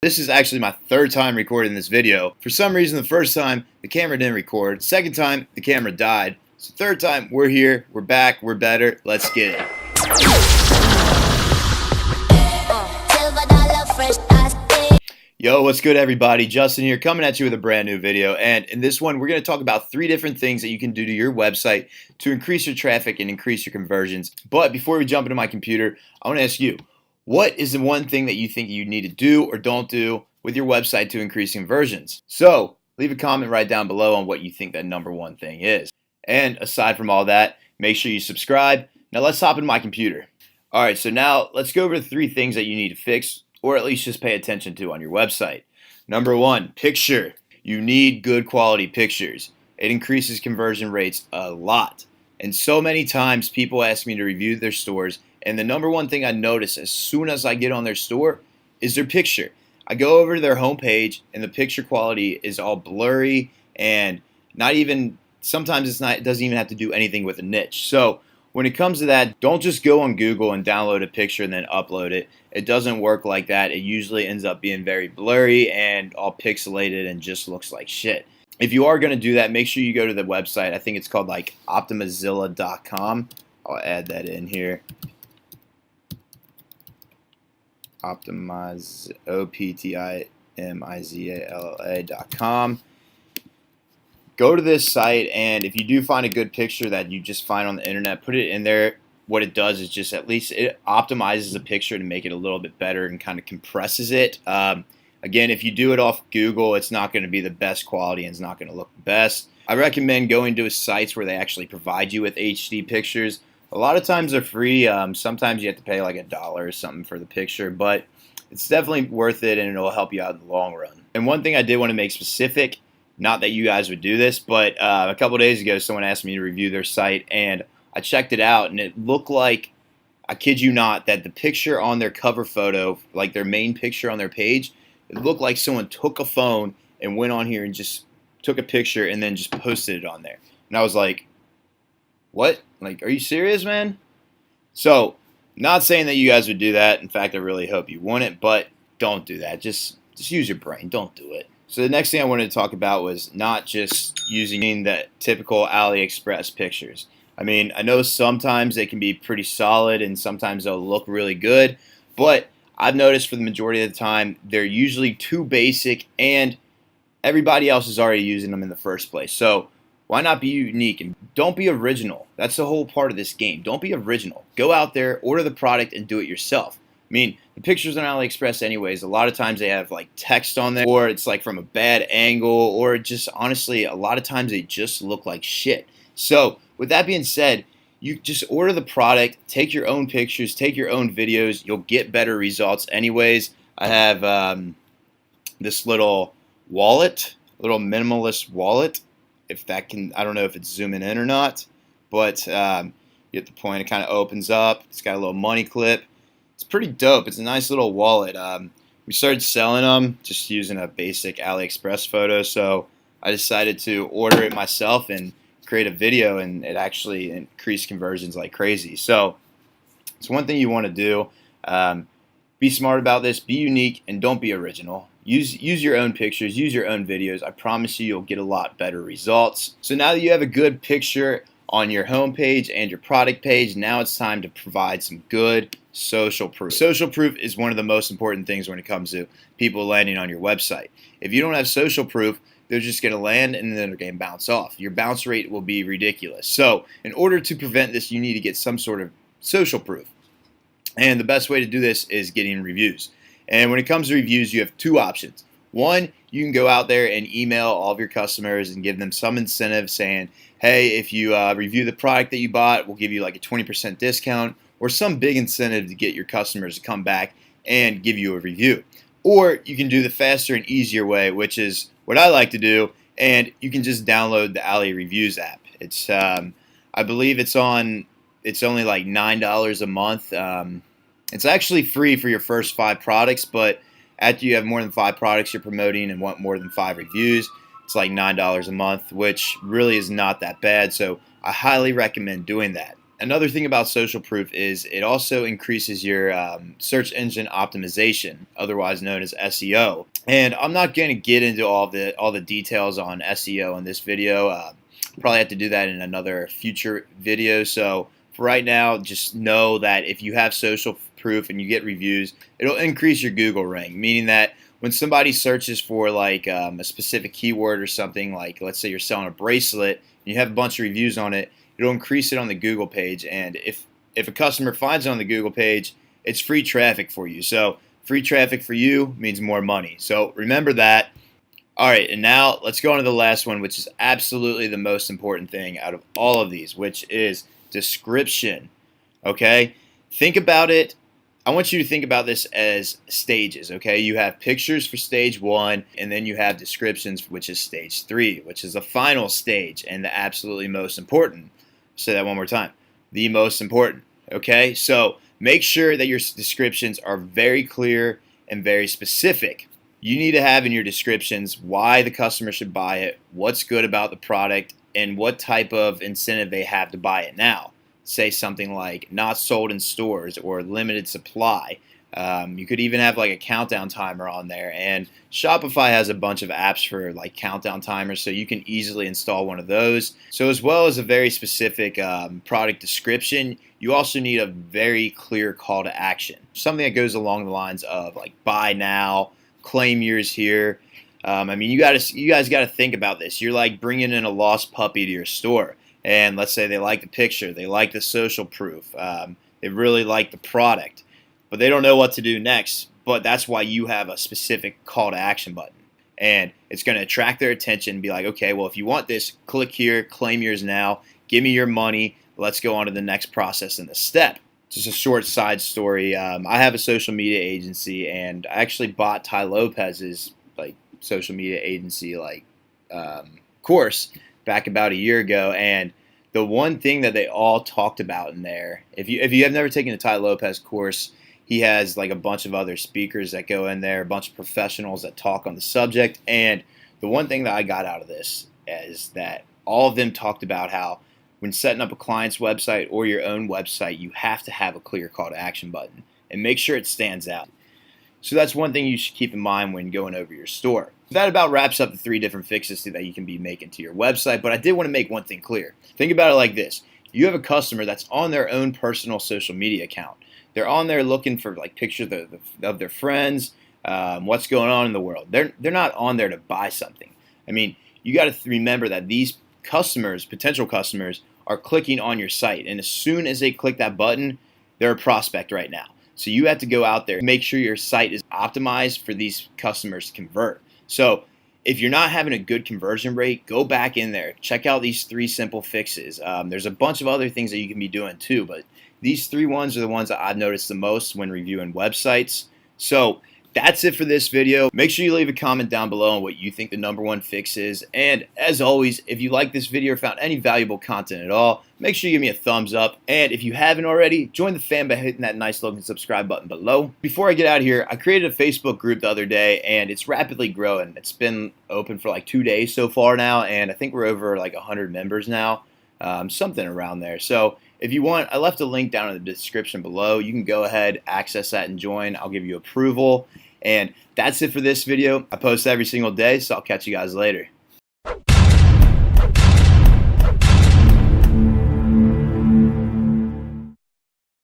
This is actually my third time recording this video. For some reason, the first time, the camera didn't record. Second time, the camera died. So third time, we're here, we're back, we're better. Let's get it. Yo, what's good everybody? Justin here, coming at you with a brand new video. And in this one, we're going to talk about 3 different things that you can do to your website to increase your traffic and increase your conversions. But before we jump into my computer, I want to ask you, what is the one thing that you think you need to do or don't do with your website to increase conversions? So leave a comment right down below on what you think that number one thing is. And aside from all that, make sure you subscribe. Now let's hop into my computer. All right, so now let's go over the 3 things that you need to fix, or at least just pay attention to on your website. Number 1, picture. You need good quality pictures. It increases conversion rates a lot. And so many times people ask me to review their stores, and the number one thing I notice as soon as I get on their store is their picture. I go over to their homepage and the picture quality is all blurry and not even, sometimes it doesn't even have to do anything with a niche. So when it comes to that, don't just go on Google and download a picture and then upload it. It doesn't work like that. It usually ends up being very blurry and all pixelated and just looks like shit. If you are going to do that, make sure you go to the website. I think it's called like optimizilla.com. I'll add that in here. optimizilla.com. Go to this site, and if you do find a good picture that you just find on the internet, put it in there. What it does is just at least it optimizes the picture to make it a little bit better and kind of compresses it. Again, if you do it off Google, it's not going to be the best quality and it's not going to look the best. I recommend going to sites where they actually provide you with HD pictures. A lot of times they're free. Sometimes you have to pay like $1 or something for the picture, but it's definitely worth it and it'll help you out in the long run. And one thing I did want to make specific, not that you guys would do this, but a couple days ago someone asked me to review their site and I checked it out and it looked like, I kid you not, that the picture on their cover photo, like their main picture on their page, it looked like someone took a phone and went on here and just took a picture and then just posted it on there. And I was like, what? Like, are you serious, man? So, not saying that you guys would do that. In fact, I really hope you wouldn't, but don't do that. Just use your brain. Don't do it. So the next thing I wanted to talk about was not just using the typical AliExpress pictures. I mean, I know sometimes they can be pretty solid and sometimes they'll look really good, but I've noticed for the majority of the time, they're usually too basic and everybody else is already using them in the first place. So why not be unique and don't be original? That's the whole part of this game. Don't be original. Go out there, order the product, and do it yourself. I mean, the pictures on AliExpress anyways, a lot of times they have like text on there, or it's like from a bad angle, or just honestly, a lot of times they just look like shit. So with that being said, you just order the product, take your own pictures, take your own videos. You'll get better results anyways. I have this little wallet, little minimalist wallet. If that can, I don't know if it's zooming in or not, but you get the point. It kind of opens up. It's got a little money clip. It's pretty dope. It's a nice little wallet. We started selling them just using a basic AliExpress photo, so I decided to order it myself and create a video, and it actually increased conversions like crazy. So it's one thing you want to do. Be smart about this. Be unique and don't be original. Use your own pictures. Use your own videos. I promise you'll get a lot better results. So now that you have a good picture on your homepage and your product page, now it's time to provide some good social proof. Social proof is one of the most important things when it comes to people landing on your website. If you don't have social proof, they're just going to land and then they're going to bounce off. Your bounce rate will be ridiculous. So in order to prevent this, you need to get some sort of social proof. And the best way to do this is getting reviews. And when it comes to reviews, you have 2 options. One, you can go out there and email all of your customers and give them some incentive saying, hey, if you review the product that you bought, we'll give you like a 20% discount or some big incentive to get your customers to come back and give you a review. Or you can do the faster and easier way, which is what I like to do, and you can just download the Ali Reviews app. It's I believe it's only like $9 a month. It's actually free for your first 5 products, but after you have more than 5 products you're promoting and want more than 5 reviews, it's like $9 a month, which really is not that bad. So I highly recommend doing that. Another thing about social proof is it also increases your search engine optimization, otherwise known as SEO. And I'm not going to get into all the details on SEO in this video. Probably have to do that in another future video. So for right now, just know that if you have social proof and you get reviews, it'll increase your Google rank, meaning that when somebody searches for like a specific keyword or something, like let's say you're selling a bracelet and you have a bunch of reviews on it, it'll increase it on the Google page. And if a customer finds it on the Google page, it's free traffic for you. So free traffic for you means more money. So remember that. All right, and now let's go on to the last one, which is absolutely the most important thing out of all of these, which is description. Okay? Think about it. I want you to think about this as stages, okay? You have pictures for stage 1, and then you have descriptions, which is stage 3, which is the final stage and the absolutely most important. Say that one more time. The most important, okay? So make sure that your descriptions are very clear and very specific. You need to have in your descriptions why the customer should buy it, what's good about the product, and what type of incentive they have to buy it now. Say something like not sold in stores or limited supply. You could even have like a countdown timer on there. And Shopify has a bunch of apps for like countdown timers, so you can easily install one of those. So as well as a very specific product description, you also need a very clear call to action. Something that goes along the lines of like buy now, claim yours here. I mean, you guys got to think about this. You're like bringing in a lost puppy to your store. And let's say they like the picture, they like the social proof, they really like the product, but they don't know what to do next. But that's why you have a specific call to action button. And it's going to attract their attention and be like, okay, well, if you want this, click here, claim yours now, give me your money, let's go on to the next process in the step. Just a short side story. I have a social media agency, and I actually bought Ty Lopez's like social media agency course back about a year ago, and the one thing that they all talked about in there, if you have never taken a Ty Lopez course, he has like a bunch of other speakers that go in there, a bunch of professionals that talk on the subject, and the one thing that I got out of this is that all of them talked about how when setting up a client's website or your own website, you have to have a clear call to action button and make sure it stands out. So that's one thing you should keep in mind when going over your store. That about wraps up the 3 different fixes that you can be making to your website, but I did want to make one thing clear. Think about it like this. You have a customer that's on their own personal social media account. They're on there looking for like pictures of their friends, what's going on in the world. They're not on there to buy something. I mean, you got to remember that these customers, potential customers, are clicking on your site, and as soon as they click that button, they're a prospect right now. So you have to go out there and make sure your site is optimized for these customers to convert. So if you're not having a good conversion rate, go back in there. Check out these 3 simple fixes. There's a bunch of other things that you can be doing too, but these 3 ones are the ones that I've noticed the most when reviewing websites. So that's it for this video. Make sure you leave a comment down below on what you think the #1 fix is. And as always, if you like this video or found any valuable content at all, make sure you give me a thumbs up. And if you haven't already, join the fam by hitting that nice looking subscribe button below. Before I get out of here, I created a Facebook group the other day, and it's rapidly growing. It's been open for like 2 days so far now, and I think we're over like 100 members now, something around there. So if you want, I left a link down in the description below. You can go ahead, access that, and join. I'll give you approval. And that's it for this video. I post every single day, so I'll catch you guys later.